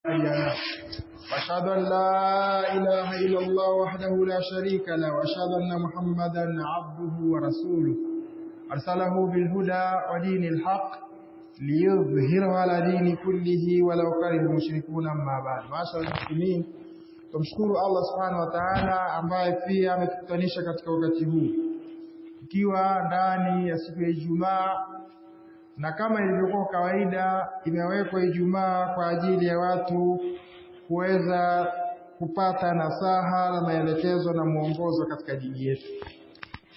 وأشهد أن لا إله إلا الله وحده لا شريك له وأشهد أن محمدا عبده ورسوله أرسله بالهدى ودين الحق ليظهره على دين كله ولو كره المشركون. أما بعد، معاشر المسلمين، tumshukuru Allah subhanahu wa ta'ala ambaye pia ametukutanisha katika wakati huu ikiwa ndani ya siku ya Ijumaa, na kama ilivyokuwa kawaida imewekwa Ijumaa kwa ajili ya watu kuweza kupata nasaha na maelekezo na muongozo katika dini yetu.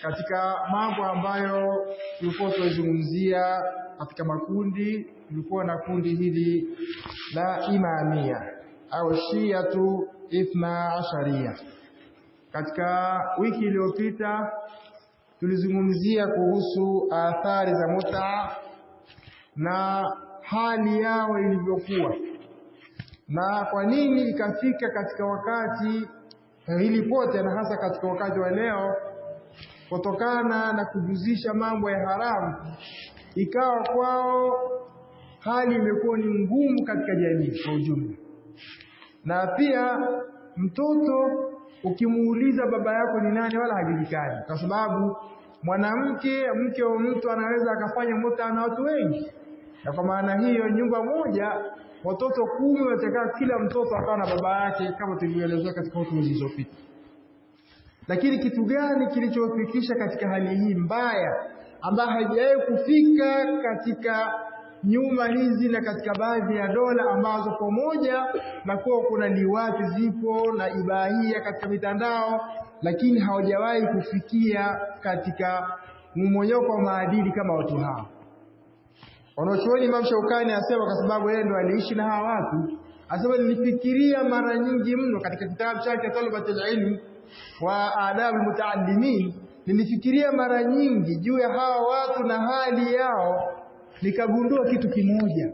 Katika mambo ambayo tulikuwa tunazungumzia katika makundi, tulikuwa na kundi hili la Imamia au Shiatu Ithna Asharia. Katika wiki iliyopita tulizungumzia kuhusu athari za mutaa na hali yao ilivyokuwa, na kwa nini ikafika katika wakati hili pote, na hasa katika wakati wa leo, kutokana na kujuzisha mambo ya haramu, ikawa kwao hali imekuwa ni ngumu katika jamii kwa ujumla. Na pia mtoto ukimuuliza baba yako ni nani, wala hajulikani, kwa sababu mke wa mtu anaweza akafanya muta na watu wengi, na kwa maana hiyo nyumba moja watoto 10 watakaa, kila mtoto akawa na baba yake, kama tulivyoelezea katika hotuba zilizopita. Lakini kitu gani kilichofikisha katika hali hii mbaya ambayo haijawahi kufika katika nyuma hizi na katika baadhi ya dola ambazo pamoja na kuwa kuna liwati zipo na ibahia katika mitandao, lakini hawajawahi kufikia katika mmonyoko wa maadili kama watu hao. Wanachuoni Imam Shaukani asema, kwa sababu yeye ndo aliishi na hawa watu, asema nilifikiria mara nyingi mno katika kitabu chake Talabatul Ilm wa Adab Mutaallimin, nilifikiria mara nyingi juu ya hawa watu na hali yao, nikagundua kitu kimoja.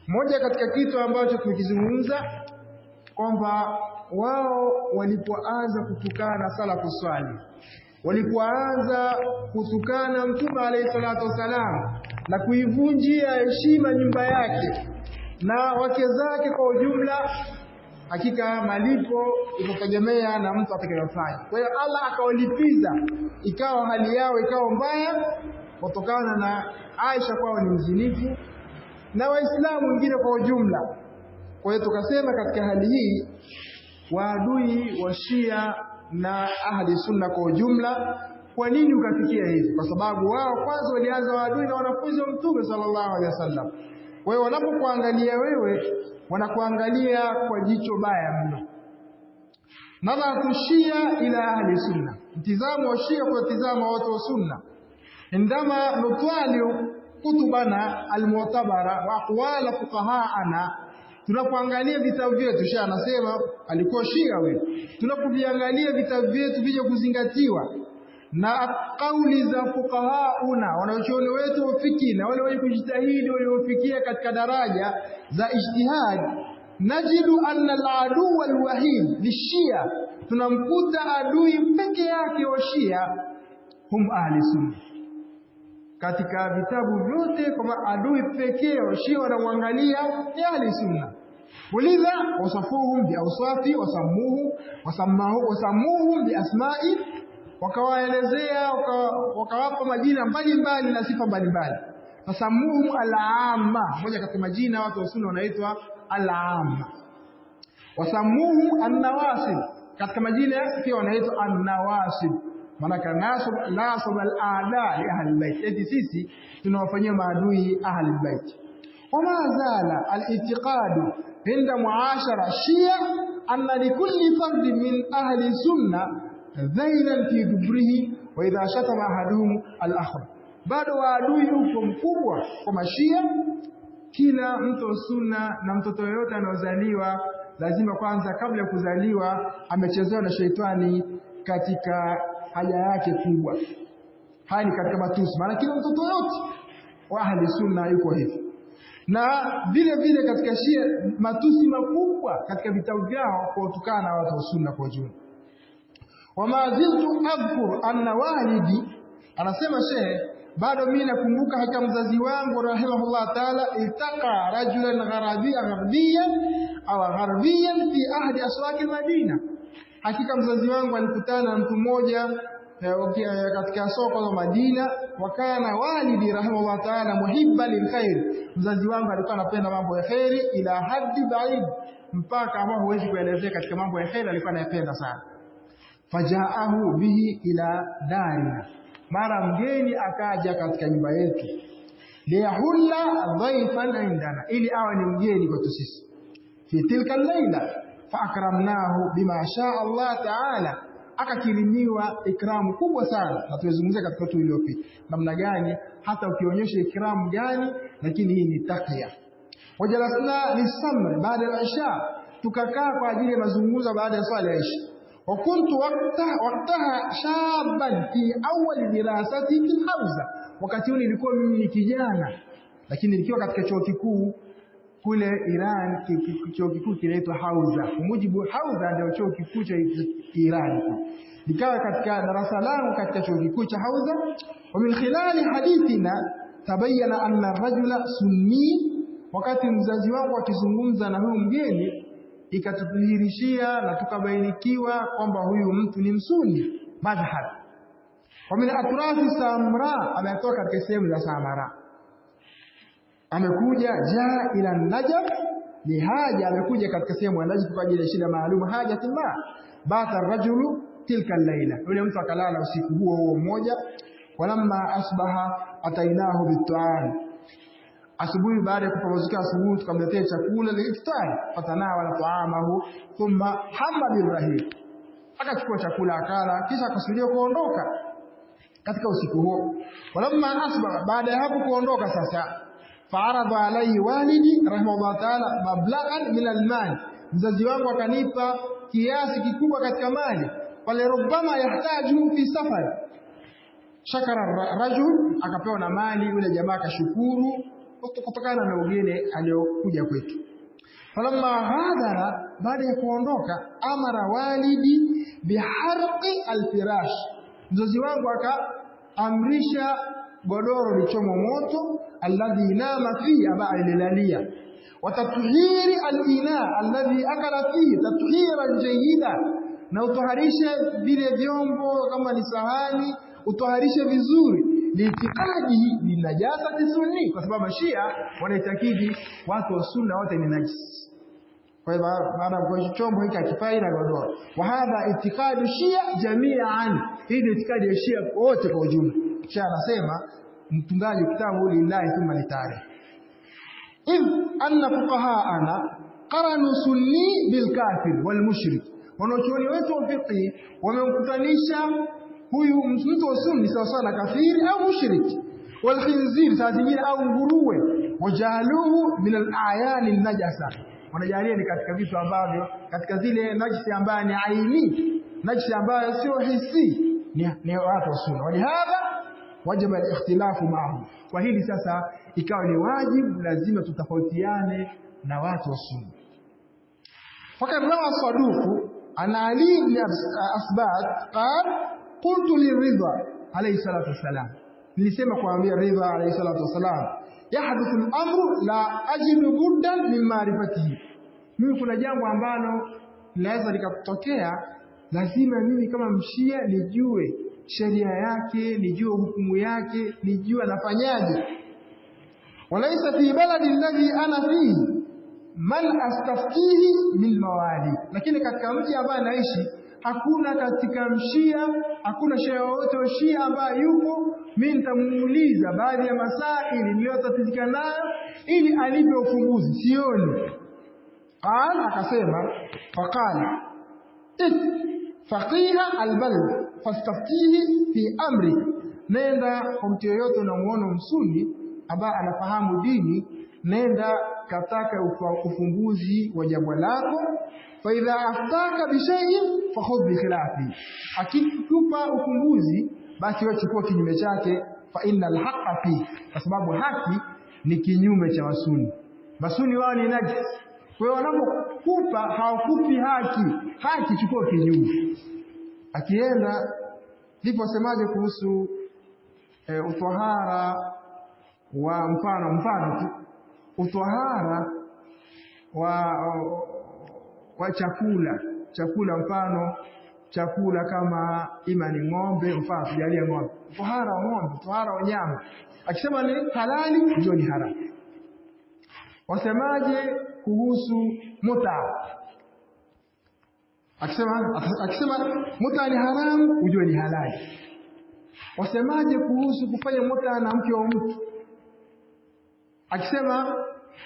Moja katika kitu ambacho tumekizungumza, kwamba wao walipoanza kutukana salafu swali, walipoanza kutukana Mtume alayhi salatu wasalam na kuivunjia heshima nyumba yake na wake zake kwa ujumla, hakika malipo itategemea na mtu atakayofanya. Kwa hiyo Allah akawalipiza, ikawa hali yao ikawa mbaya kutokana na Aisha kwao ni mzinifu na Waislamu wengine kwa ujumla. Kwa hiyo tukasema katika hali hii waadui wa Shia na Ahli Sunna kwa ujumla, kwa nini ukafikia hivi? Kwa sababu wao kwanza walianza waadui na wanafunzi wa Mtume sallallahu alaihi wasallam. Kwa hiyo wanapokuangalia wewe, wanakuangalia kwa jicho baya mno. Nadhara Shia ila Ahli Sunna, mtizamo wa Shia kwa mtizamo watu wa Sunna. Indama nutwali kutubana almu'tabara wa aqwala fuqaha'ana, tunapoangalia vitabu vyetu, Shia anasema alikuwa Shia wewe, tunapoviangalia vitabu vyetu vije kuzingatiwa na kauli za fuqaha'una, wanachuoni wetu wa fiki na wale wenye kujitahidi waliofikia katika daraja za ijtihad, najidu anna al-adu wal-wahid lishia, tunamkuta adui peke yake wa Shia hum Ahli Sunna. Katika vitabu vyote kama adui pekee wa Shia wanamwangalia ni Ahli Sunna. Walidha wasafuhum bi awsafi wasammuhum bi asma'i, wakawaelezea wakawapa majina mbalimbali na sifa mbalimbali. Wasammuhum al-amma, moja katika majina watu wa Sunna wanaitwa al-amma. Wasammuhum an-nawasib, katika majina pia wanaitwa an-nawasib, maana nasab al-aada li ahli al-bait, eti sisi tunawafanyia maadui ahli al-bait. Wama zala al-i'tiqadu inda muashara Shia anna likulli fardin min ahli sunna dhailan fi dubrihi wa idha shatama ahaduhum al-akhar. Bado waadui uko mkubwa kwa Mashia. Kila mtu Sunna na mtoto yote anaozaliwa lazima kwanza, kabla ya kuzaliwa, amechezewa na sheitani katika haja yake kubwa. Haya ni katika matusi, maana kila mtoto yote wa Ahli Sunna yuko hivi. Na vile vile katika Shia matusi makubwa katika vitabu vyao kwa kutukana na watu wa Sunna kwa jumla. Wama ziltu adhkur anna walidi, anasema Sheikh, bado mimi nakumbuka hata mzazi wangu rahimahullah taala, iltaqa rajulan gharabiyan au gharbiyan fi ahdi aswaq al-Madina. Hakika mzazi wangu alikutana na mtu mmoja katika soko la Madina, wakana walidi rahimahullah ta'ala muhibban lilkhair. Mzazi wangu alikuwa anapenda mambo ya khairi ila haddi ba'id, mpaka ambao huwezi kuelezea katika mambo ya khairi alikuwa anayapenda sana. Fajaahu bihi ila darina, mara mgeni akaja katika nyumba yetu, liyahulla dhaifan indana, ili awe ni mgeni kwetu sisi. Fi tilka al-laila fa akramnahu bima shaa Allah ta'ala, akakirimiwa ikramu kubwa sana. Na tulizungumzia katika watu iliyopita namna gani hata ukionyesha ikramu gani, lakini hii ni taqiya. Wajalasna lisamr baada ya isha, tukakaa kwa ajili ya mazungumzo baada ya swala ya isha. Wa kuntu waqtaha shaban fi awwal dirasati fi Hauza, wakati ule nilikuwa mimi ni kijana, lakini nikiwa katika chuo kikuu kule Iran. Chuo kikuu kinaitwa Hauza, kwa mujibu Hauza ndio chuo kikuu cha Iran. Nikawa katika darasa langu katika chuo kikuu cha Hauza. Wa min khilali hadithina tabayyana anna ar-rajula sunni, wakati mzazi wangu akizungumza na huyu mgeni ikatudhihirishia na tukabainikiwa kwamba huyu mtu ni msuni madhhab. Wa min atrafi Samra, ametoka katika sehemu za Samara, amekuja jaa ila Najaf ni haja, amekuja katika sehemu ya Najaf kwa ajili ya shida maalum, haja tima. Bata rajulu tilka al-laila, yule mtu akalala usiku huo mmoja. Walamma asbaha atainahu bit-ta'am, asubuhi baada ya kupambazuka asubuhi tukamletea chakula liiftari. Fatanawala ta'amahu thumma hamma birrahim, akachukua chakula akala, kisha akasudia kuondoka katika usiku huo. Walamma asbaha, baada ya hapo kuondoka sasa, fa'arada alayhi walidi rahimahullah ta'ala mablaghan min al-mal, mzazi wangu akanipa kiasi kikubwa katika mali. Wale rubbama yahtaju fi safar, shakara rajul, akapewa na mali yule jamaa akashukuru kutokana na ugeni aliokuja kwetu. Falamma hadara, baada ya kuondoka, amara walidi biharqi al-firash, mzazi wangu akaamrisha godoro lichomwe moto, alladhi nama fihi, aba alilalia. Wa tathhiri al-ina alladhi akala fihi tathiran jayyida, na utoharishe vile vyombo kama ni sahani, utoharishe vizuri. Liitikadi ni najasa sunni, kwa sababu Shia wanaitakidi watu wa sunna wote ni najis. Kwa hivyo baada ya chombo hiki akifai na godoro. Wa hadha itikadi Shia jami'an, hii ni itikadi ya Shia wote kwa ujumla. Shia anasema mtungaji kitabu lillahi thumma litari, anna fuqaha'ana qaranu sunni bil kafir wal mushrik. Wanachuoni wetu wa fiqh wamemkutanisha huyu mtu wa sunni sawa sawa na kafiri au mushriki, wal khinzir saa zingine au nguruwe, wajaluhu min al a'yan al najasa, wanajalia ni katika vitu ambavyo katika zile najisi ambayo ni aini, najisi ambayo sio hisi, ni watu wa sunna. Walihadha wajaba al-ikhtilafu ma'ahum, kwa hili sasa ikawa ni wajibu lazima tutafautiane na watu wa sunna. Fakad rawa Saduq an Ali ibn Asbat qala qultu liridha alayhi salatu wassalam, nilisema kwa Ridha alayhi salatu wassalam, yahduthu al-amru la ajidu buddan min ma'rifatihi, mimi kuna jambo ambalo linaweza likatokea, lazima mimi kama mshia nijue sheria yake, nijue hukumu yake, nijue nafanyaje. Walaysa fi baladi alladhi ana fihi man astaftihi min mawali, lakini katika mji ambao naishi hakuna katika mshia, hakuna shehe wote wa Shia ambaye yupo mimi nitamuuliza baadhi ya masaili niliyotatizika nayo ili anipe ufumbuzi, sioni. Akasema faqala faqiha albalad fastaftihi fi amri, nenda kwa mtu yoyote unamuona msuni ambaye anafahamu dini, nenda kataka ufumbuzi wa jambo lako. Fa idha aftaka bi shay'in fakhudh bi khilafi, akikupa ufumbuzi basi wewe chukua kinyume chake. Fa innal haqqa fi, kwa sababu haki ni kinyume cha wasuni. Masuni wao ni najis, kwa hiyo wanapokupa hawakupi haki chukua kinyume. Akienda ndipo semaje kuhusu utahara wa mfano tu, utahara wa chakula mfano chakula kama imani ng'ombe, mfano tujalia ng'ombe, tohara ng'ombe, tohara wanyama, akisema ni halali ndio ni haramu. Wasemaje kuhusu muta? Akisema muta ni haramu, ujue ni halali. Wasemaje kuhusu kufanya muta na mke wa mtu? Akisema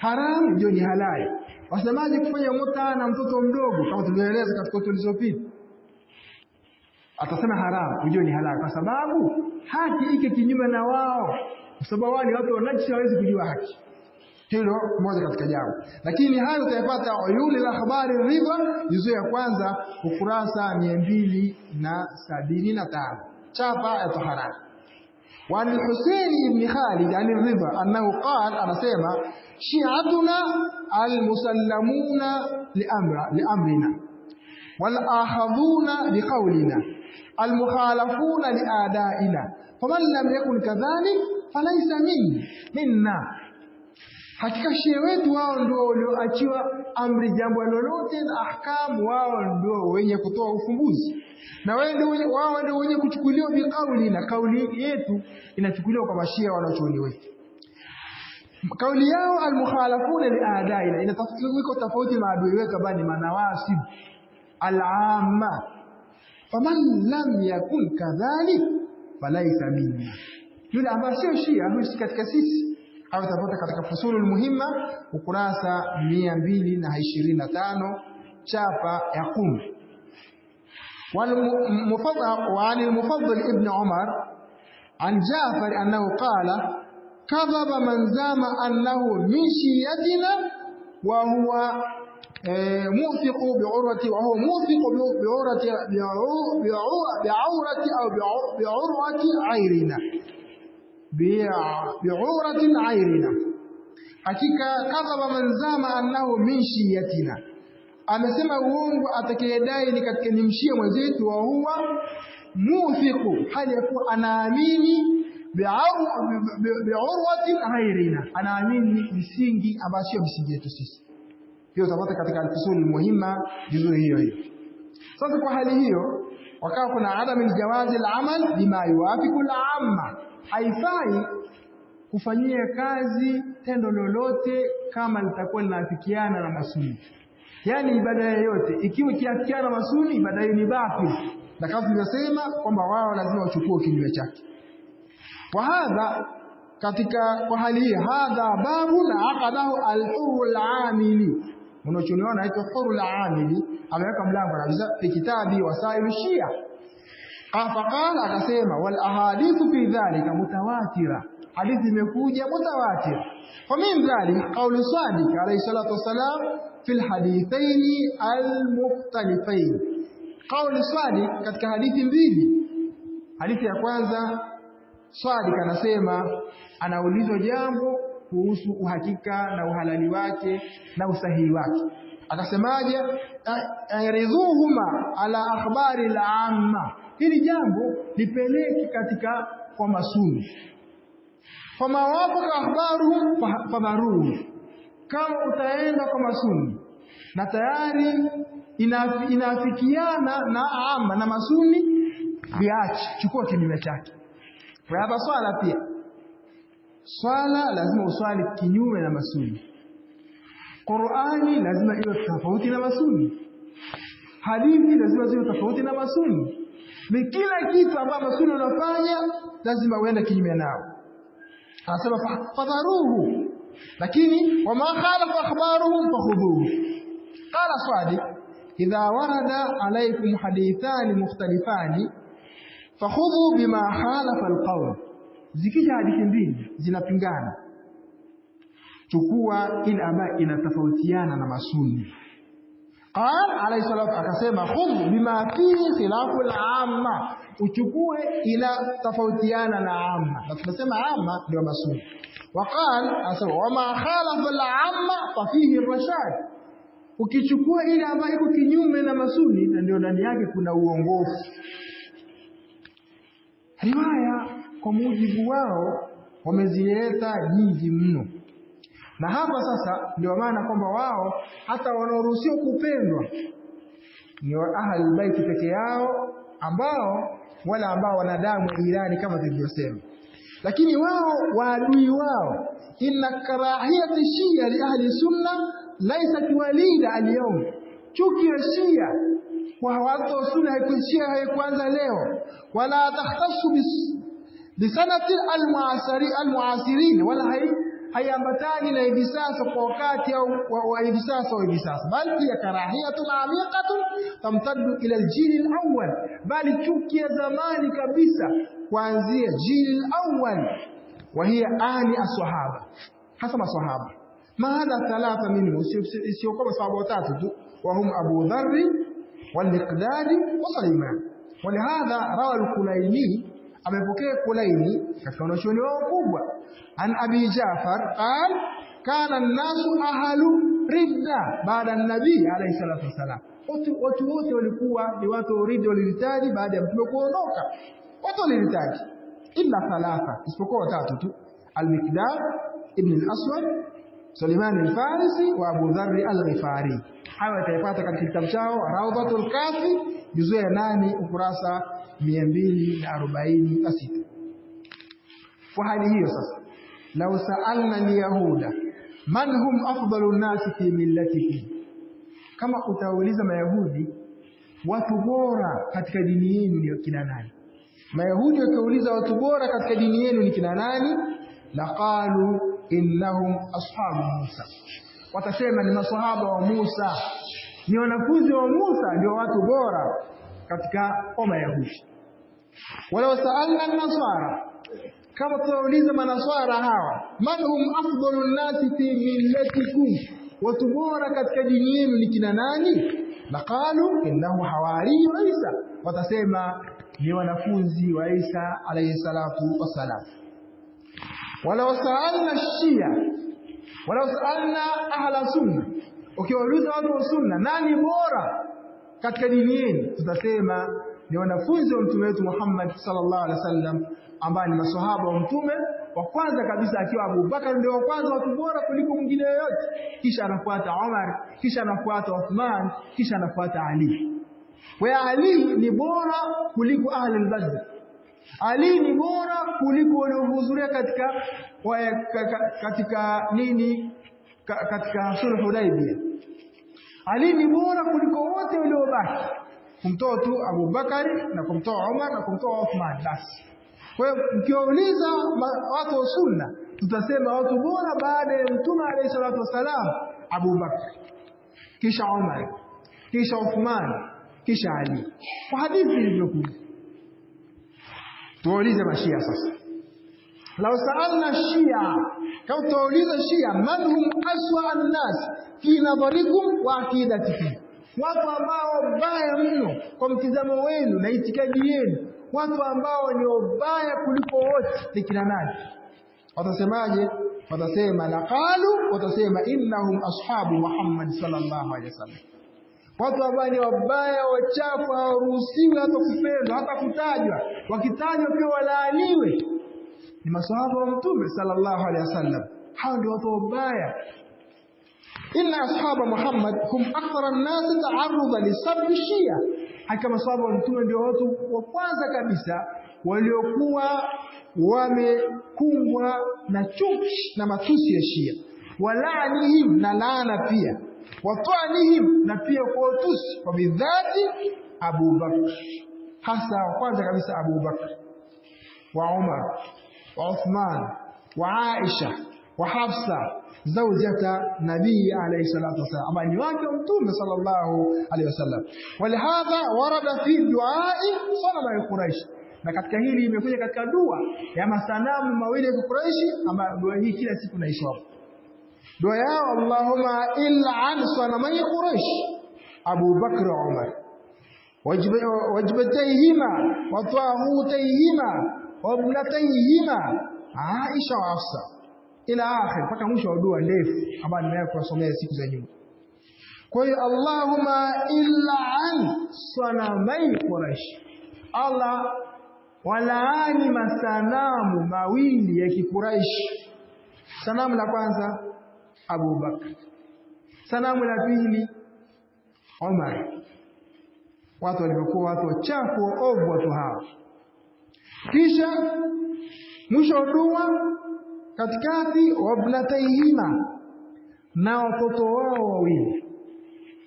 haramu, ujue ni halali. Wasemaje kufanya muta na mtoto mdogo kama tulivyoeleza katika tulizopita? Atasema haramu, ujue ni halali, kwa sababu haki ike kinyume na wao, kwa sababu wale watu wanajisi hawezi kujua haki. Hilo moja katika jambo. Lakini hayo utayapata Uyuni la Habari Ridha, juzu ya kwanza, ukurasa 275, chapa ya tahara. Wa al-Husayn ibn Khalid al-Ridha annahu qala, anasema shi'atuna al-musallamuna li'amrina wal akhadhuna liqawlina al-mukhalafuna li'adaina faman lam yakun kadhalik falaysa minna. Hakika shehe wetu wao ndio walioachiwa amri jambo lolote na ahkamu, wao ndio wenye kutoa ufumbuzi, na wao ndio wenye kuchukuliwa biqauli, na kauli yetu inachukuliwa kwa mashia wanachuoni wetu. Kauli yao al-mukhalafuna li'adaina inatafsiriwa tofauti maadui wetu bali manawasib al-amma, faman lam yakun kadhalik falaysa minna. Yule ambaye sio shia husi katika sisi. Hapo tutapata katika Fusulul Muhimma ukurasa 225, chapa ya 10. وعن المفضل ابن عمر عن جعفر أنه قال كذب من زعم أنه من شيعتنا وهو موثق بعروة عيرنا بعورة عيرنا. Hakika kadhaba man zama annahu min shiyatina, amesema uongo atakayedai ni katika nimshia mwenzetu, wa huwa muthiqu, hali yakuwa anaamini bi'urwatin ghairina, anaamini misingi ambayo sio misingi yetu sisi. Hiyo utapata katika al-Fusulul Muhimma juzu hiyo. Sasa kwa hali hiyo, wakawa kuna adam jawazi al-amal bima yuwafiqu al-amma, haifai kufanyia kazi tendo lolote kama litakuwa linafikiana na masuni. Yani ibada yoyote ikiwa kiafikiana na masuni, ibada hiyo ni batili, na kama tulivyosema kwamba wao lazima wachukue kinyume chake. Wa hadha, katika kwa hali hii, hadha babu na aqadahu al-hurul amili, mnachoona anaitwa hurul amili, ameweka mlango kabisa fi kitabi wasail shia. Faqala, akasema wal ahadithu fi dhalika mutawatira, hadithi imekuja mutawatir. Fa min dhalik qawlu Sadiq alayhi salatu wasalam fi alhadithain almukhtalifain. Qawlu Sadiq katika hadithi mbili. Hadithi ya kwanza, Sadiq anasema, anaulizwa jambo kuhusu uhakika na uhalali wake na usahihi wake, akasemaje? Airidhuhuma ala akhbari al-amma, hili jambo lipeleke katika kwa masuni. Fama wafaka akhbaruhum fadharuhu, kama utaenda kwa masuni na tayari inafikiana na amma na masuni, biachi, chukua kinyume chake. Kwa hapa swala pia, swala lazima uswali kinyume na masuni. Qur'ani lazima iwe tofauti na masuni. Hadithi lazima ziwe tofauti na masuni. Ni kila kitu ambacho masuni wanafanya lazima uende kinyume nao. Anasema fadharuhu, lakini wama khalafa akhbaruhum fakhudhuhu. Qala Sadiq idha warada alaykum hadithani mukhtalifani fakhudhu bima khalafa alqawl. Zikija hadithi mbili zinapingana, chukua ile ambayo inatofautiana na masuni. Qala alayhi salatu, akasema khudh bima fihi khilafu al-amma, uchukue ila tofautiana na amma, na tunasema amma ndio masuni. Waqala, asema wama khalafa al-amma fa fihi ar-rashad, ukichukua ile ambayo iko kinyume na masuni na ndio ndani yake kuna uongofu. Riwaya kwa mujibu wao wamezileta nyingi mno, Na hapa sasa ndio maana kwamba wao hata wanaoruhusiwa kupendwa ni ahlul bait peke yao, ambao wala ambao wanadamu irani kama tulivyosema. Lakini wao waadui wao, inna karahiyati shia li ahli sunna laysat walida al-yawm. Chuki ya Shia kwa watu wa sunna haikuanza leo, wala takhtassu bisanati al-muasirin, wala haiambatani na hivi sasa kwa wakati au wa hivi sasa, bali ya karahiyatun amiqatun tamtaddu ila al-jil al-awwal, bali chuki ya zamani kabisa kuanzia jil al-awwal, wa hiya ani as-sahaba, hasa masahaba. Maana thalatha minhu, sio kama sahaba watatu tu, وهم أبو ذر والمقداد وسليمان. ولهذا روى الكليني أمبكي كليني كانوا شنو kubwa عن أبي جعفر قال كان الناس أهل ردة بعد النبي عليه الصلاة والسلام. watu wote walikuwa ni watu ridda, waliritaji baada ya mtume kuondoka. Watu waliritaji illa thalatha, isipokuwa watatu tu: al-Miqdad ibn al-Aswad, Sulaiman al-Farisi wa Abu Dharr al-Ghifari. Hawa itaipata katika kitabu chao Rawdatul Kafi juzu ya 8 ukurasa 246. Kwa hali hiyo sasa, law sa'alna al-yahuda man hum afdalun nasi fi millatihim, kama utauliza mayahudi watu bora katika dini yenu ni kina nani, mayahudi wakauliza watu bora katika dini yenu ni kina nani, laqalu innahum ashabu Musa, watasema ni maswahaba wa Musa, ni wanafunzi wa Musa ndio watu bora katika Mayahudi. Wala sa'alna an-nasara, kama tuuliza manaswara hawa, man hum afdalun nasi fi millatikum, watu bora katika dini yenu ni kina nani, laqalu innahu hawari Isa, watasema ni wanafunzi wa Isa alayhi salatu wassalam. Wala sa'alna Shia, wala sa'alna ahla sunna, ukiwauliza watu wa sunna nani bora katika dini yenu, tutasema ni wanafunzi wa mtume wetu Muhammad sallallahu alaihi wasallam, ambao ni maswahaba wa mtume. Wa kwanza kabisa akiwa Abu Bakar ndio wa kwanza watu bora kuliko mwingine yoyote, kisha anafuata Umar, kisha anafuata Uthman, kisha anafuata Ali. Wa Ali ni bora kuliko ahli al-Badr. Ali ni bora kuliko waliohudhuria katika sulh Hudaybiyah. Ali ni bora kuliko wote waliobaki, kumtoa tu Abu Bakari na kumtoa Umar na kumtoa Uthman basi. Kwa hiyo mkiwauliza watu wa sunna, tutasema watu bora baada ya mtume alayhi salatu wasalam Abu Bakar, kisha Umar, kisha Uthman, kisha Ali. Kwa hadithi ilivyokuja. Tuulize mashia sasa. Law sa'alna Shia, kama tuuliza Shia, man hum aswa an-nas fi nadharikum wa aqidatikum, watu ambao baya mno kwa mtizamo wenu na itikadi yenu, watu ambao ni wabaya kuliko wote ni kina nani? Watasemaje? Watasema laqalu, watasema innahum ashabu Muhammad sallallahu alaihi wasallam. Watu ambao ni wabaya, wachafu, hawaruhusiwi hata kupendwa, hata kutajwa, wakitajwa pia walaaniwe, ni maswahaba wa mtume sallallahu alaihi wasallam. Hao ndio watu wabaya. Inna ashaba Muhammad hum akthara an-nas ta'arrudan li sabbi Shia, hakika maswahaba wa mtume ndio watu wa kwanza kabisa waliokuwa wamekumbwa na chuki na matusi ya Shia, walaanihim, na laana pia, watwanihim, na pia kuwatusi, kwa bidhati Abu Bakr, hasa kwanza kabisa Abu Bakr wa Umar wa Uthman wa Aisha wa Hafsa zawjata nabii alayhi salatu wasallam, ambaye ni wake wa mtume sallallahu alayhi wasallam. Walihadha warada fi duai sanama Quraish, na katika hili imekuja katika dua ya masanamu mawili ya Quraish, ambayo dua hii kila siku naisoma. Dua yao, Allahumma illa an sanamai Quraish Abu Bakr wa Umar wajbatayhima wa taghutayhima wa ibnatayhima Aisha wa Hafsa ila akhir, mpaka mwisho wa dua ndefu ambayo nimeweza kusomea siku za nyuma. Kwa hiyo Allahumma illa an sanamai Quraish, Allah walaani masanamu mawili ya Kiquraish. Sanamu la kwanza Abu Bakr. Sanamu la pili Umar. Watu walikuwa watu wachafu ovu watu hao. Kisha mwisho dua katikati wabnatayhima, na watoto wao wawili.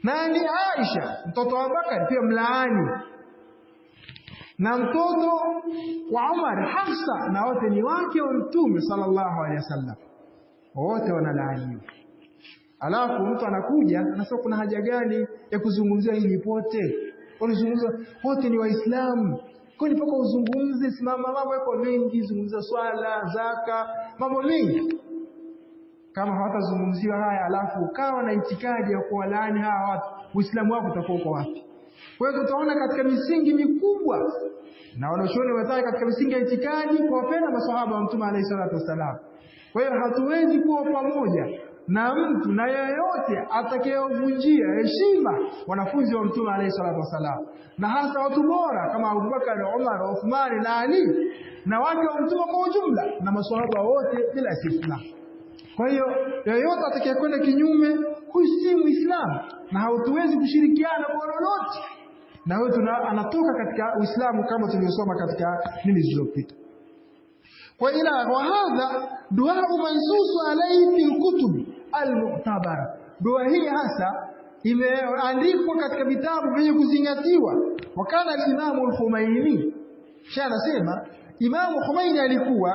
Nani? Aisha mtoto wa Bakari pia mlaani, na mtoto wa Umar Hafsa, na wote ni wake wa Mtume sallallahu alaihi wasallam, wote wanalaaniwa. Alafu mtu anakuja anasema kuna haja gani ya kuzungumzia hili pote? Wanazungumza wote ni Waislamu, kwa nini mpaka uzungumze? Simama, mambo yako mengi, zungumza swala, zaka, mambo mengi. Kama hawatazungumziwa haya alafu ukawa na itikadi ya kuwalaani hawa watu, Uislamu wako utakuwa uko wapi? Kwa hiyo tutaona katika misingi mikubwa na wanachuoni wametaja katika misingi ya itikadi kuwapenda maswahaba wa Mtume alayhi salatu wasalam. Kwa hiyo hatuwezi kuwa pamoja na mtu na yeyote atakayevunjia heshima wanafunzi wa Mtume alayhi salatu wasalam, na hasa watu bora kama Abu Bakar, Umar, Uthman na Ali na wake wa Mtume kwa ujumla na maswahaba wote bila istithna. Kwa hiyo yeyote atakayekwenda kinyume, huyu si Muislamu na hatuwezi kushirikiana kwa lolote na huyo anatoka katika Uislamu, kama tulivyosoma katika nini zilizopita. Kwa ila wa hadha dua mansusu alayhi fil kutub al-mu'tabara. Dua hii hasa imeandikwa katika vitabu vyenye kuzingatiwa. Wakana al-Imam al-Khumaini, kisha anasema Imam Khumaini alikuwa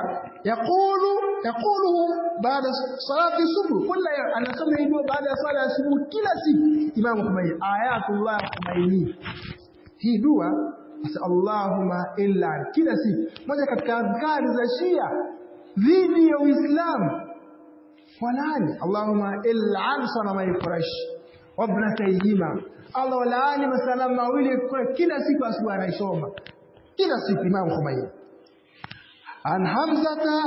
yaqulu baada salati subh, kila anasema hivyo baada ya sala ya subuh kila siku. Imam Khumaini ayatullah Khumaini, hii dua Allahumma illa, kila siku moja katika adhkari za Shia dhidi ya Uislamu. Walani Allahumma illa an sanamai Quraysh wa ibnatayhima, Allah walaani masalamu mawili kila siku asubuhi anaisoma kila siku. Imam Khumaini an Hamzata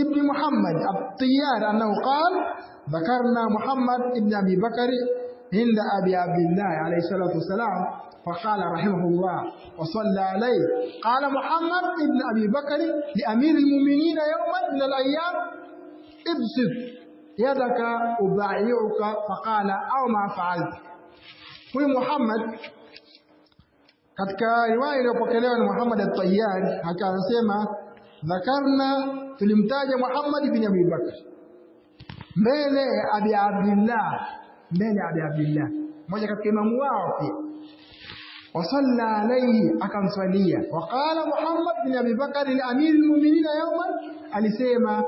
ibn Muhammad at-Tayyar annahu qala ذكرنا محمد ابن أبي بكر عند أبي عبد الله عليه الصلاة والسلام فقال رحمه الله وصلى عليه قال محمد ابن أبي بكر لأمير المؤمنين يوما من الأيام ابسط يدك أبايعك فقال أو ما فعلت. huyu Muhammad katika riwaya iliyopokelewa na Muhammad at-Tayyar akasema dhakarna, tulimtaja Muhammad ibn Abi Bakr mbele ya Abi Abdullah, mmoja katika imamu wao pia. Wasalla alayhi, akamswalia. Waqala Muhammad bin Abi Bakr al-Amir al-Mu'minin yawman, alisema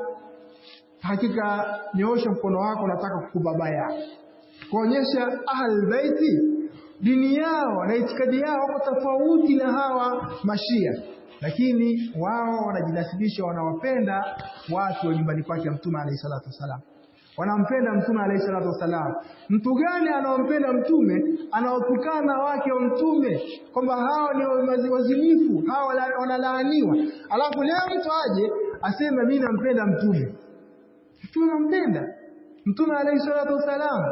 hakika nyoosha mkono wako nataka kukubabaya, kuonyesha ahlul baiti dini yao na itikadi yao wako tofauti na hawa Mashia, lakini wao wanajinasibisha wanawapenda watu wa nyumbani kwake Mtume alayhi salatu wasalam. Wanampenda Mtume alayhi salatu wasalam. Mtu gani anaompenda Mtume? Anaotukana wake wa Mtume kwamba hao ni wazinifu, hao wanalaaniwa. Alafu leo mtu aje aseme mimi nampenda Mtume. Mtume nampenda Mtume alayhi salatu wasalam.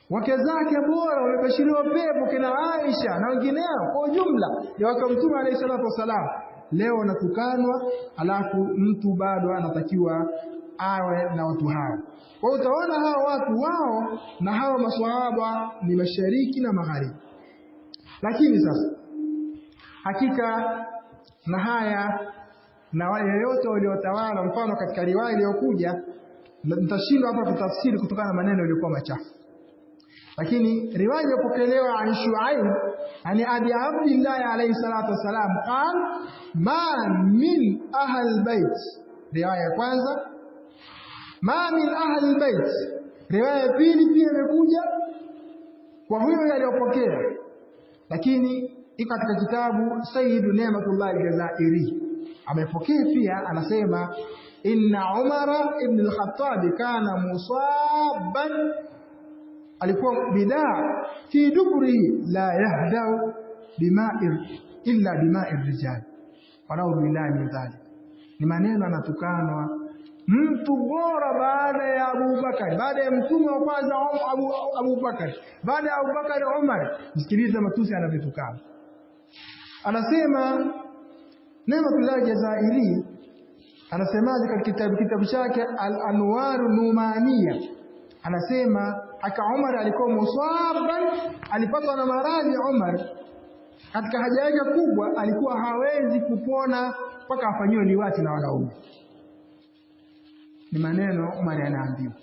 Wake zake bora wamebashiriwa pepo kina Aisha na wengineo kwa ujumla ya wake wa Mtume alayhi salatu wasalam. Leo wanatukanwa, alafu mtu bado anatakiwa awe na watu hao. Kwa hiyo utaona hao watu wao na hao maswahaba ni mashariki na magharibi. Lakini sasa hakika na haya na wale yote waliotawala, mfano katika riwaya iliyokuja, nitashindwa hapa kutafsiri kutokana na maneno yaliokuwa machafu, lakini riwaya iliyopokelewa an Shuaib ani Abi Abdullah alayhi salatu wasalam qala ma min ahli bait, riwaya ya kwanza ma min ahli bait. Riwaya ya pili pia imekuja kwa huyo aliyopokea, lakini iko katika kitabu Sayyid Ni'matullah al-Jazairi amepokea pia, anasema inna Umar ibn al-Khattab kana musaban, alikuwa bidaa fi dubri la yahdau bima'ir illa bima'ir rijal wanau billahi min dhalik. Ni maneno anatukanwa mtu bora baada ya Abu Bakar, baada ya mtume wa kwanza Abu Bakar, baada ya Abu Bakar Umar. Msikiliza matusi anavyotukana. Anasema Ni'matullah Jazairi anasemaje katika kitabu chake Al-Anwaru Numaniya, anasema aka Umar alikuwa muswaban, alipatwa na maradhi Umar katika haja yake kubwa, alikuwa hawezi kupona mpaka afanywe liwati na wanaume. Ni maneno Umar anaambiwa.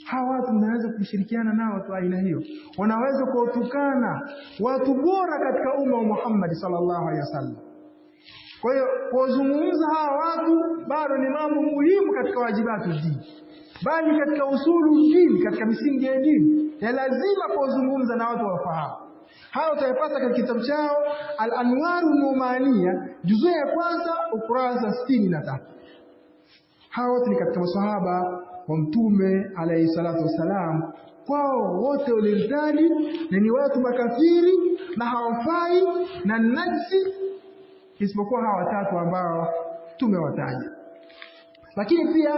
Hawa watu mnaweza kushirikiana nao watu aina hiyo, wanaweza kuwatukana watu bora katika umma wa Muhammad sallallahu alaihi wasallam. Kwa hiyo kuzungumza hawa watu bado ni mambo muhimu katika wajibatu dini, bali katika usulu dini, katika misingi ya dini ya lazima kuzungumza na watu wafahamu. Hao utayapata katika kitabu chao Al-Anwaru Numaniya, juzuu ya kwanza ukurasa 63. Hao wote ni katika maswahaba wa Mtume alayhi salatu wasalam. Kwao wote walirtadi na ni watu makafiri na hawafai na najisi, isipokuwa hawa watatu ambao tumewataja. Lakini pia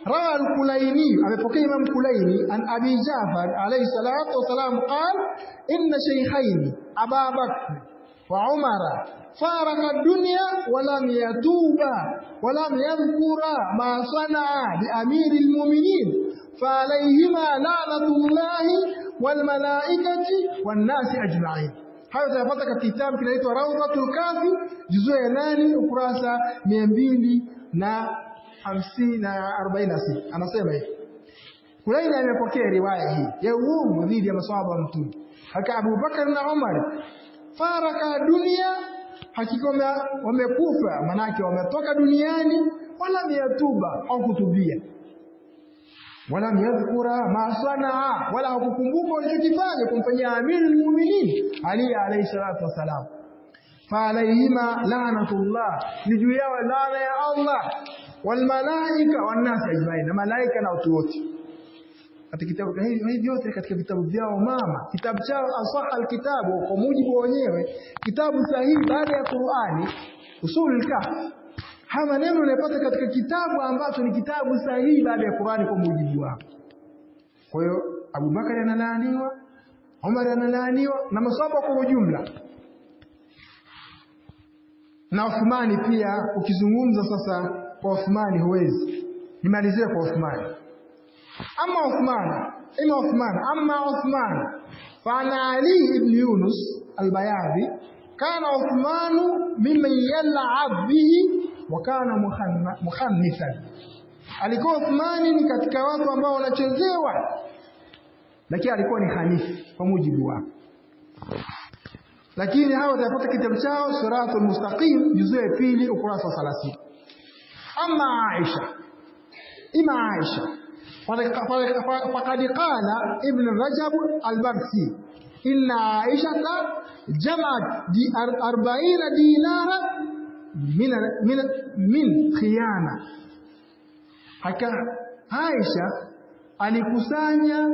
rawa al-Kulaini, amepokea Imam Kulaini an Abi Jafar alayhi salatu wasalam qala inna shaykhaini Aba Bakr wa Umara faraka ad-dunya wa lam yatuba wa lam yadhkura ma sanaa bi amiril mu'minin fa alayhima la'natullahi wal malaikati wan nasi ajma'in. Hayo tunapata katika kitabu kinaitwa Rawdatul Kafi, juzuu ya 8 ukurasa 246. Anasema hivi: Kulaini amepokea riwaya hii ya uongo dhidi ya maswahaba wa Mtume. Haka Abu Bakar na Umar faraka dunia, hakika wamekufa, manake wametoka duniani, wala miyatuba au kutubia, wala yadhkura ma sanaa, wala hukukumbuka walichokifanya kumfanyia amirul mu'minin Ali alayhi salatu wasalam. Fa alayhima la'natullah, ni juu yao laana ya Allah, wal malaika wan nas ajmain, na malaika na watu wote. Katika kitabu hivi vyote katika vitabu vyao mama, kitabu chao Asah al-Kitabu kwa mujibu wenyewe, kitabu sahihi baada ya Qur'ani, Usulul Kahf. Haya maneno unayopata katika kitabu ambacho ni kitabu sahihi baada ya Qur'ani kwa mujibu wao. Kwa hiyo Abu Bakar analaaniwa, Umar analaaniwa na maswahaba kwa ujumla. Na Uthmani pia, ukizungumza sasa kwa Uthmani huwezi. Nimalizie kwa Uthmani. Amma Uthman fa Ali ibn Yunus al-Bayadi kana Uthman mimman yal'ab bihi wa kana mukhannithan. Alikuwa Uthmani ni katika watu ambao wanachezewa, lakini alikuwa ni hanifi kwa mujibu wao. Lakini hao watapata kitabu chao Siratul Mustaqim, juzuu ya 2 ukurasa wa 30. Amma Aisha فقد قال ابن رجب البرسي إن عائشة جمعت 40 دينارا من خيانة. Haka Aisha alikusanya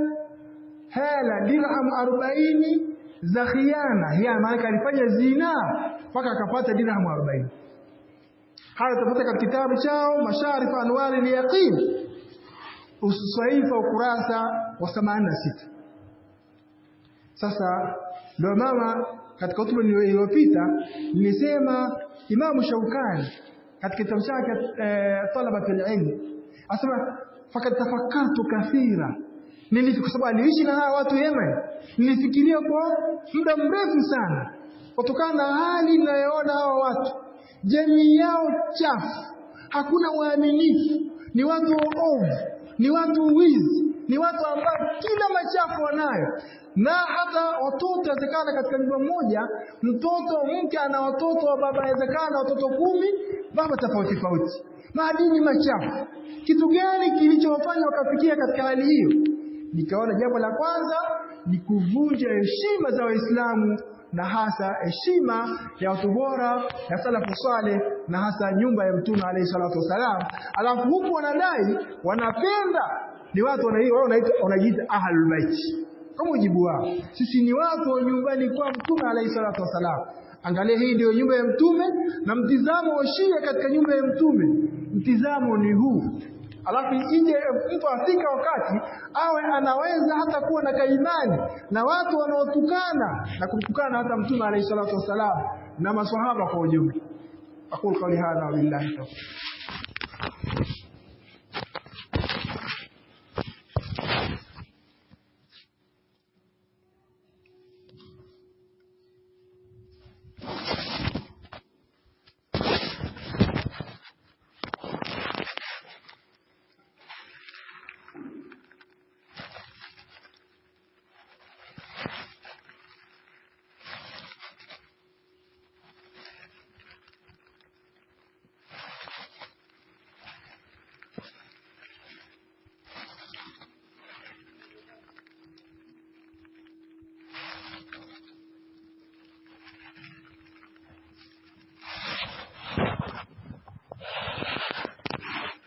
hela dirham 40 za khiana. Hiya maana alifanya zina mpaka akapata dirham 40. Haya tutapata katika kitabu chao Masharif Anwar al-Yaqin, usaifa ukurasa wa 86. Sasa ndio mama katika hotuba iliyopita nilisema Imam Shaukani katika kitabu chake Talabatul Ilm asema fakad tafakkartu kathira, kwa sababu aliishi na hawa watu Yemen, nilifikiria kwa muda mrefu sana kutokana na hali ninayoona hawa watu, jamii yao chafu, hakuna uaminifu, ni watu waovu, ni watu wizi, ni watu ambao kila machafu wanayo. Na hata watoto wazekana katika nyumba moja, mtoto mke ana watoto wa baba wazekana watoto 10, baba tofauti. Maadili machafu. Kitu gani kilichowafanya wakafikia katika hali hiyo? Nikaona jambo la kwanza ni kuvunja heshima za Waislamu, na hasa heshima ya watu bora ya salafu saleh, na hasa nyumba ya Mtume alayhi salatu wasalam. Alafu huku wanadai wanapenda, ni watu wanajiita ahlul bait kwa mujibu wao. Sisi ni watu wa nyumbani kwa Mtume alayhi salatu wasalam. Angalia, hii ndio nyumba ya Mtume, na mtizamo wa Shia katika nyumba ya Mtume, mtizamo ni huu. Alafu ije mtu afika wakati awe anaweza hata kuwa na kaimani na watu wanaotukana na kumtukana hata Mtume alayhi salatu wasalam na maswahaba kwa ujumla. aqul qawli hadha wa billahi tawfiq.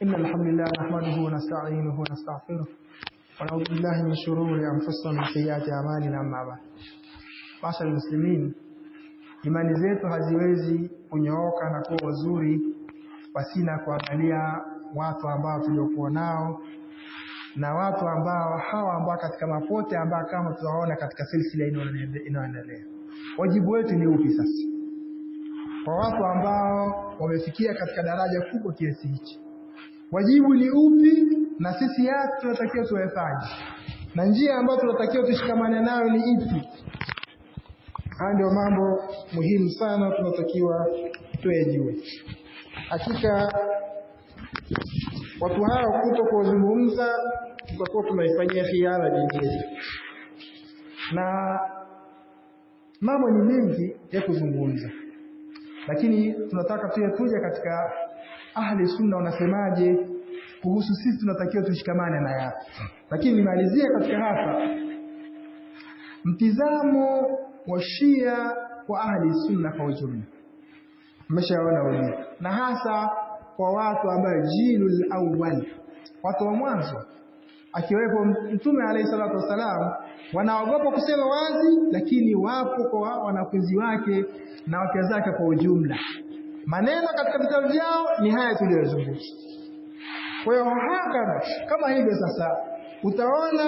إن الحمد لله نحمده ونستعينه ونستغفره ونعوذ بالله من شرور أنفسنا ومن سيئات أعمالنا أما بعد. Masha muslimin, imani zetu haziwezi kunyooka na kuwa nzuri pasina kuangalia watu ambao tuliokuwa nao na watu ambao katika mapote ambao kama tunaona katika silsila inayoendelea. Wajibu wetu ni upi sasa? Kwa watu ambao wamefikia katika daraja kubwa kiasi hichi, wajibu ni upi na sisi hata tunatakiwa tuwefanye? Na njia ambayo tunatakiwa tushikamane nayo ni ipi? Haya ndio mambo muhimu sana tunatakiwa tuyajue. Hakika watu hao kutokuzungumza tutakuwa tunaifanyia khiana dini yetu. Na mambo ni mengi ya kuzungumza, lakini tunataka tuje katika ahli sunna wanasemaje kuhusu sisi tunatakiwa tushikamane na yapi. Lakini nimalizie katika hapa mtizamo wa Shia kwa ahli sunna kwa ujumla. Mmeshaona wenyewe, na hasa kwa watu ambao jilul awwal, watu wa mwanzo akiwepo Mtume alayhi salatu wasalam, wanaogopa kusema wazi, lakini wapo kwa wanafunzi wake na wake zake kwa ujumla. Maneno katika vitabu vyao ni haya tuliyozungumza. Kwa hiyo hakika kama hivyo sasa utaona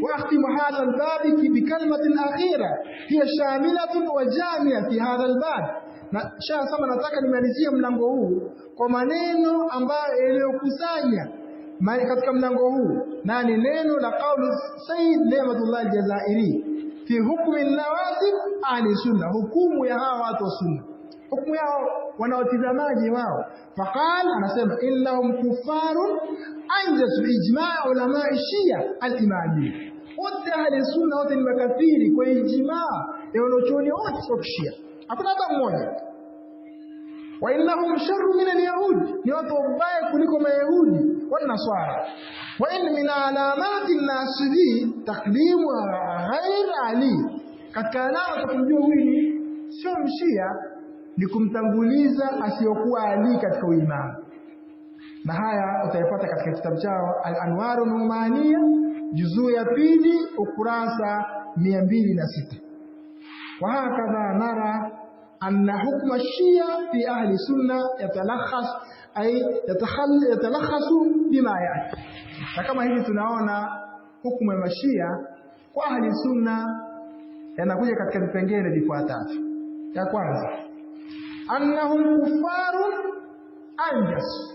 waqtimu hadha albab bi kalimatin akhira hiya shamilatun wa jamia fi hadha albab. Na sama nataka nimalizie mlango huu kwa maneno ambayo yaliyokusanya katika mlango huu, na ni neno la kauli Sayyid Nematullah Aljazairi fi hukmi an-nawasib ahli sunna, hukumu ya hawa watu wa sunna, hukumu yao wanaotizamaji wao. Faqal, anasema innahum kuffarun anjasu ijma' ulama Shia al-imamiyya. Wote ahli sunna wote ni makafiri kwa ijma' ya wanachuoni wote wa Shia, hakuna hata mmoja. Wa innahum sharru min al-yahud, ni watu wabaya kuliko mayahudi wa nasara. Wa in min alamati an-nasibi taqdimu ghair ali, katika alama za kumjua huyu sio mshia ni kumtanguliza asiyokuwa Ali katika uimamu. Na haya utayapata katika kitabu chao Al-Anwarun Numaniya juzuu ya 2 ukurasa 206. Wa hakadha nara anna hukma Shia fi ahli sunna yatalakhasu bima yati. Na kama hivi tunaona hukumu ya Mashia kwa ahli sunna yanakuja katika vipengele vifuatavyo. Ya kwanza, annahum kuffarun anjas,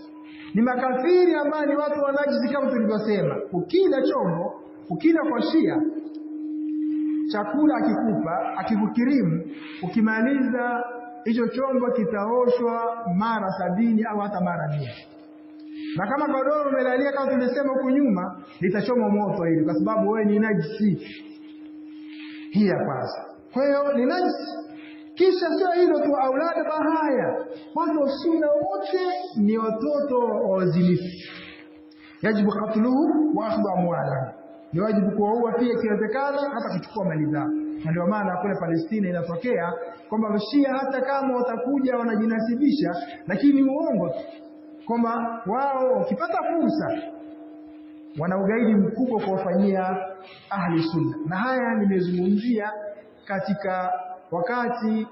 ni makafiri ambao ni watu wanajisi kama tulivyosema. Ukila chombo, ukila kwa Shia chakula akikupa, akikukirimu, ukimaliza hicho chombo kitaoshwa mara 70 au hata mara 100. Na kama godoro umelalia kama tulisema huko nyuma, litachoma moto hili kwa sababu wewe ni najisi. Hii ya kwanza. Kwa hiyo ni najisi. Kisha sio hilo tu, aulada bahaya, watu sunna wote ni watoto wazinifu. Yajibu qatluhu wa akhdhu amwalahum, ni wajibu kuwaua pia ikiwezekana, hata kuchukua mali zao. Na ndio maana kule Palestina inatokea kwamba Shia hata kama watakuja wanajinasibisha, lakini uongo kwamba wao wakipata fursa wana ugaidi mkubwa kuwafanyia ahli sunna. Na haya nimezungumzia katika wakati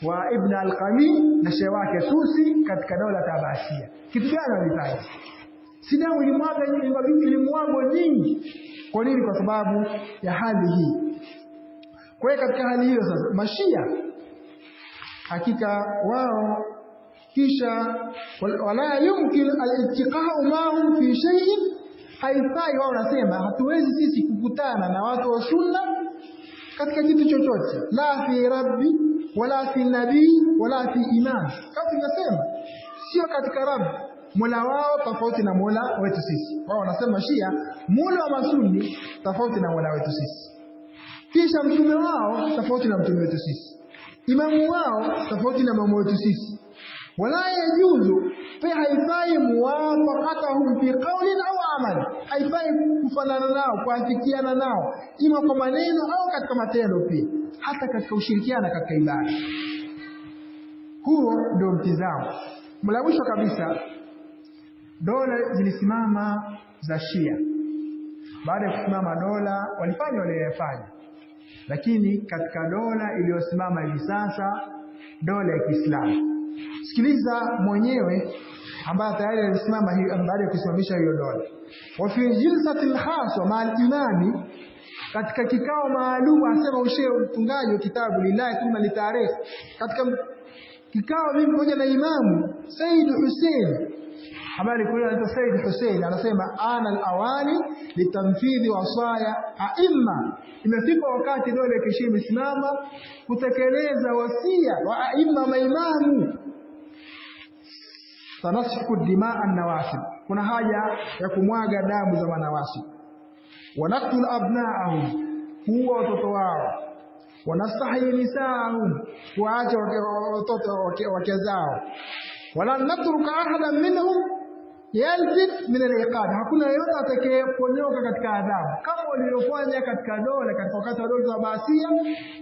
wa Ibn al-Qami na shehe wake Tusi katika dola ya Abbasiya. Kitu gani walifanya? Sidamu ilimwaga nyingi. Kwa nini? Kwa sababu ya hali hii. Kwa hiyo katika hali hiyo sasa Mashia hakika wao kisha wala yumkin al-iltiqa'u ma'hum fi shay'in, haifai wao wanasema hatuwezi sisi kukutana na watu wa sunna katika kitu chochote, la fi rabbi wala fi nabii wala fi imam. Kama tunasema sio katika rabbi, Mola wao tofauti na Mola wetu sisi. Wao wanasema Shia Mola wa Masuni tofauti na Mola wetu sisi, kisha mtume wao tofauti na mtume wetu sisi, imamu wao tofauti na imamu wetu sisi. Wala yajuzu, pia haifai muwafaqatuhum fi qawlin au amal, haifai kufanana nao, kuafikiana nao ima kwa maneno au katika matendo, pia hata katika ushirikiana katika ibada. Huo ndio mtizamo. Mwisho kabisa, dola zilisimama za Shia. Baada ya kusimama dola walifanya waliyofanya, lakini katika dola iliyosimama hivi sasa, dola ya Kiislamu, sikiliza mwenyewe ambaye tayari alisimama baada ya kusimamisha hiyo dola. Wa fi jilsatil khassa ma'al imami, katika kikao maalum, asema ushe mtungaji wa kitabu Lillahi thumma litarikh, katika kikao mimi pamoja na imamu Said Hussein, habari kwa anaitwa Said Hussein, anasema ana al-awani litamfidhi wasaya aimma, imefika wakati dola ya Kishia imesimama kutekeleza wasia wa aimma maimamu. Tanasfiku dimaa an-nawasib, kuna haja ya kumwaga damu za manawasib. Wanaqtul abnaahum, huwa watoto wao. Wanastahi nisaahum, kuacha watoto wake zao. Wala natruka ahadan minhum yalfit min al-iqad, hakuna yote atakayeponyoka katika adhabu, kama waliofanya katika dola katika wakati wa dola za Abasia,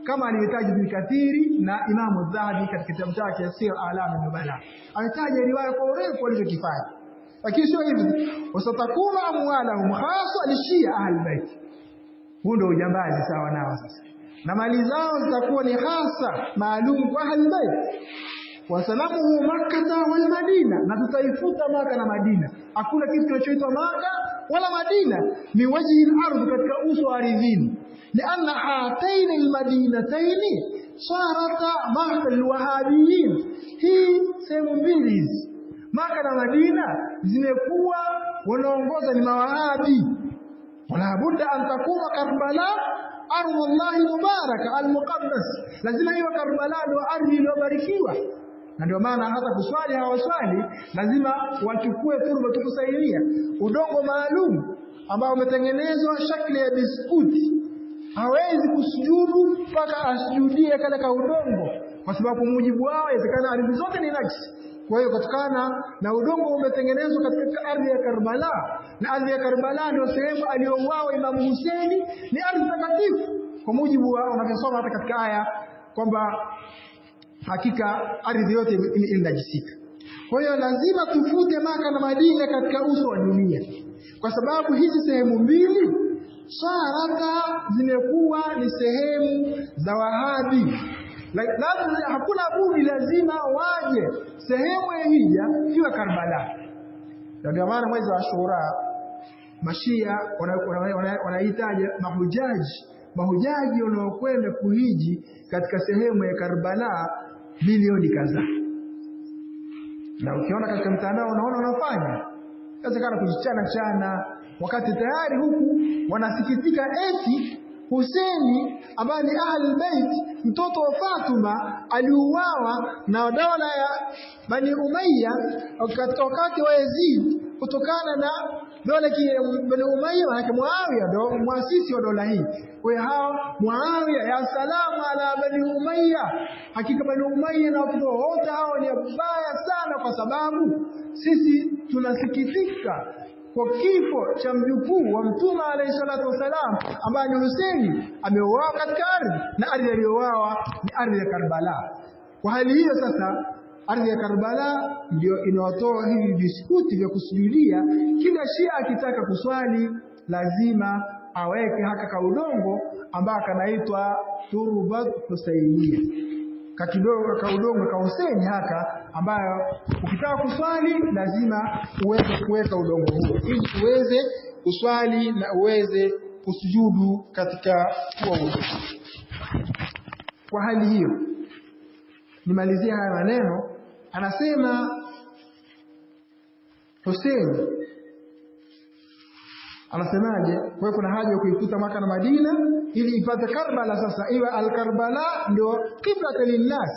kama alihitaji Ibn Kathiri na Imam Zahabi katika kitabu chake Sir A'lam an-Nubala, alitaja riwaya kwa urefu walizokifanya. Lakini sio hivi, wasatakuma amwalahum khassa li-Shia ahl-Bait, huo ndio ujambazi sawa nao sasa, na mali zao zitakuwa ni hasa maalum kwa ahl-Bait. Wasalamuhu Makkah wal Madina, na tutaifuta Makkah na Madina. Hakuna kitu kinachoitwa Makkah wala Madina ni wajhi al-ardh, katika uso wa ardhini. Lianna hataini al-madinatayn sarata mahtal al-wahabiyin, hii sehemu mbili hizi Makkah na Madina zimekuwa wanaongoza ni mawahabi. Wala budda an takuna Karbala ardhullahi mubaraka al-muqaddas, lazima hiyo Karbala ndio ardhi iliyobarikiwa. Na ndio maana hata kuswali hawaswali, lazima wachukue turba tukusaidia udongo maalum ambao umetengenezwa shakli ya biskuti. Hawezi kusujudu mpaka asujudie katika udongo, kwa sababu mujibu wao inawezekana ardhi zote ni najisi. Kwa hiyo kutokana na udongo umetengenezwa katika ardhi ya Karbala, na ardhi ya Karbala ndio sehemu aliyouawa Imam Hussein, ni ardhi takatifu kwa mujibu wao wanavyosoma hata katika aya kwamba hakika ardhi yote inajisika. Kwa hiyo lazima tufute Makkah na Madina katika uso wa dunia, kwa sababu hizi sehemu mbili sarata zimekuwa ni sehemu za Wahabi. Hakuna budi, lazima waje sehemu ya hija iwe Karbala. Ndio maana mwezi wa Ashura Mashia wanahitaji mahujaji wanaokwenda kuhiji katika sehemu ya Karbala milioni kadhaa. Na ukiona katika mtandao unaona wanafanya kazi kana kujichana wakati tayari huku wanasikitika eti Hussein ambaye ni ahl-Bait, mtoto wa Fatuma, aliuawa na dola ya Bani Umayya katika wakati wa Yazid, kutokana na dola ya Bani Umayya na Muawiya ndio muasisi wa dola hii. Kwa hao Muawiya, ya salamu ala Bani Umayya, hakika Bani Umayya na watu wote hao ni wabaya sana, kwa sababu sisi tunasikitika kwa kifo cha mjukuu wa Mtume alayhi salatu wasalam ambaye ni Hussein, ameuawa katika ardhi, na ardhi aliyouawa ni ardhi ya Karbala. Kwa hali hiyo sasa, ardhi ya Karbala ndio inawatoa hivi biskuti vya kusujudia. Kila Shia akitaka kuswali lazima aweke haka ka udongo ambao kanaitwa Turbat Husainiyya, kakidogo ka udongo ka Hussein haka, ambayo ukitaka kuswali lazima uweze kuweka udongo huo ili uweze kuswali na uweze kusujudu katika huo udongo. Kwa hali hiyo nimalizia haya maneno anasema Hussein anasemaje, kwa kuna haja ya kuikuta Maka na Madina ili ipate Karbala. Sasa iwe al-Karbala ndio qibla linnas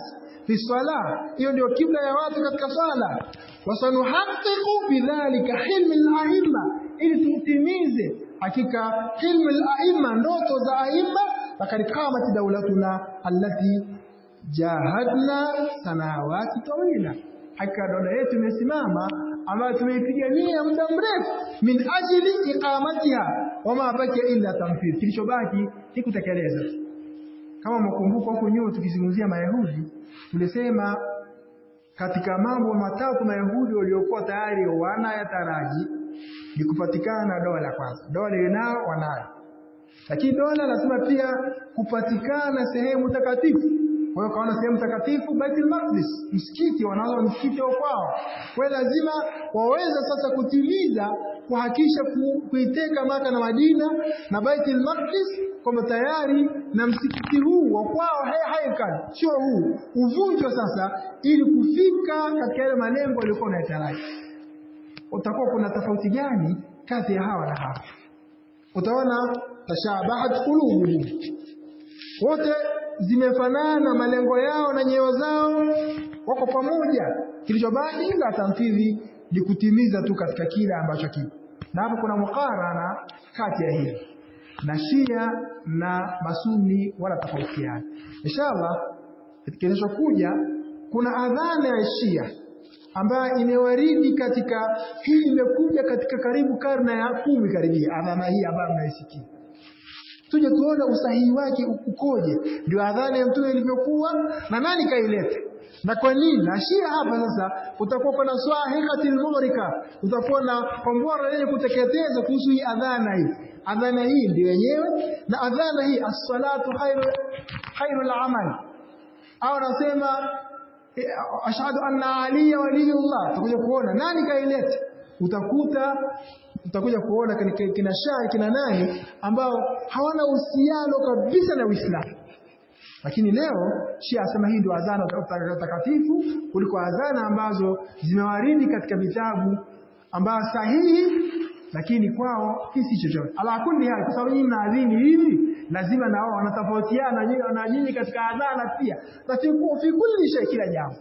fi salah, hiyo ndio kibla ya watu katika sala. Wasanuhaqiqu bidhalika hilm al-a'imma, ili tutimize hakika hilm al-a'imma, ndoto za aima. Fakad qamat dawlatuna allati jahadna sanawati tawila, hakika dola yetu imesimama ambayo tumeipigania muda mrefu, min ajili iqamatiha wama bakia illa tamthil, kilichobaki ni kutekeleza. Kama mkumbuka huko nyuma tukizungumzia Mayahudi, tulisema katika mambo matatu Mayahudi waliokuwa tayari wanayataraji ni kupatikana dola kwanza. Dola inao wanayo, lakini dola lazima pia kupatikana sehemu takatifu. Kwa hiyo kaona sehemu takatifu Baitul Maqdis, msikiti, wanaanza msikiti kwao. Kwa hiyo lazima waweze sasa kutimiza kuhakisha kuiteka Maka na Madina na Baitul Maqdis kwamba tayari na msikiti huu wa kwao haikal sio huu uvunjwe sasa, ili kufika katika yale malengo waliokuwa wanayataraji. Utakuwa kuna tofauti gani kati ya hawa na hawa? Utaona tashabahat qulubuhum, wote zimefanana malengo yao na nyoyo zao, wako pamoja. Kilichobaki ila tamthili ni kutimiza tu katika kile ambacho kipo. Na hapo kuna mukarana kati ya hili na Shia na Masuni, wala tofautiana. Inshallah kinachokuja kuna adhana ya Shia ambayo imewaridi katika hii, imekuja katika karibu karne ya 10 karibia. Adhana hii ambayo mnaisikia, tuje tuone usahihi wake ukoje, ndio adhana ya Mtume ilivyokuwa na nani kaileta na kwa nini. Na Shia hapa sasa utakuwa kuna swahikatil murika, utakuwa na kombora yenye kuteketeza kuhusu hii adhana hii. Adhana hii ndio yenyewe, na adhana hii as-salatu khairul amal, au nasema ashhadu anna aliya waliyullah. Tutakuja kuona nani kaileta, utakuja kuona kina Shia kina nani ambao hawana uhusiano kabisa na Uislamu. Lakini leo Shia asema hii ndio adhana takatifu kuliko adhana ambazo zimewaridi katika vitabu ambazo sahihi, lakini kwao hisi chochote. Ala kulli hali, kwa sababu nyinyi mnaadhini hivi, lazima na wao wanatofautiana na nyinyi katika adhana pia, na fi kulli shay, kila jambo.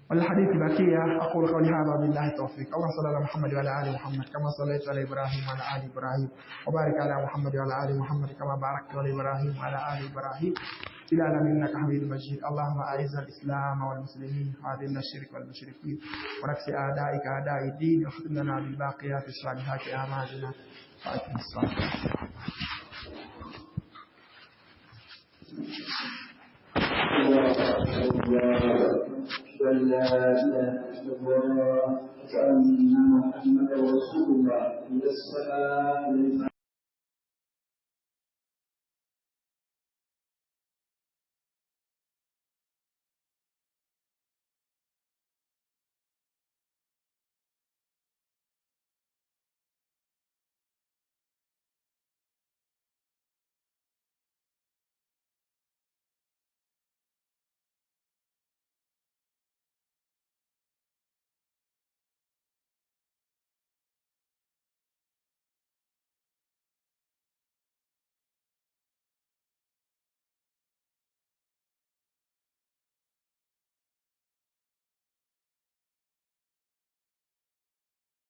والحديث بقية. أقول قولي هذا بالله التوفيق. اللهم صل على محمد وعلى آل محمد كما صليت على إبراهيم وعلى آل إبراهيم، وبارك على محمد وعلى آل محمد كما باركت على إبراهيم وعلى آل إبراهيم في العالمين إنك حميد مجيد. اللهم أعز الإسلام والمسلمين وأذل الشرك والمشركين ونكفي أعدائك أعداء الدين، واختم لنا بالباقيات الصالحات أعمالنا وأتم الصالحات. لا إله إلا الله وأن محمدا رسول الله. إلى الصلاة